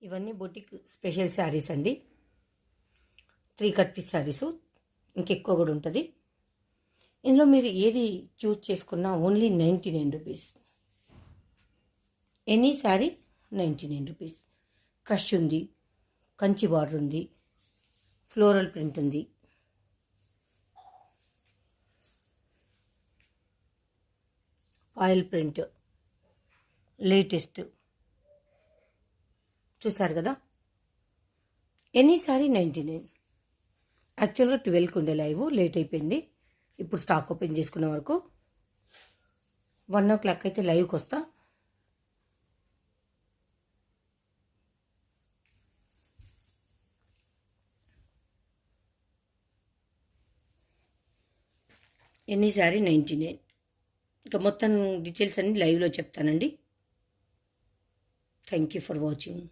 ఇవన్నీ boutique special saris అండి. 3 cut piece saris, ఇంకెక్కువ కూడా ఉంటుంది. ఇందులో మీరు ఏది చూస్ చేసుకున్నా only 99 rupees. Any sari 99 rupees. Crush ఉంది, కంచి బార్డర్ ఉంది, ఫ్లోరల్ ప్రింట్ ఉంది. ఆయిల్ ప్రింట్ లేటెస్ట్ చూసారు కదా. Any sorry 99. యాక్చువల్గా 12కి ఉండే లైవ్, లేట్ అయిపోయింది. ఇప్పుడు స్టాక్ ఓపెన్ చేసుకున్న వరకు 1 o'clock అయితే లైవ్కి వస్తా. Any sorry 99. ఇంకా మొత్తం డీటెయిల్స్ అన్ని లైవ్లో చెప్తానండి. Thank you for watching.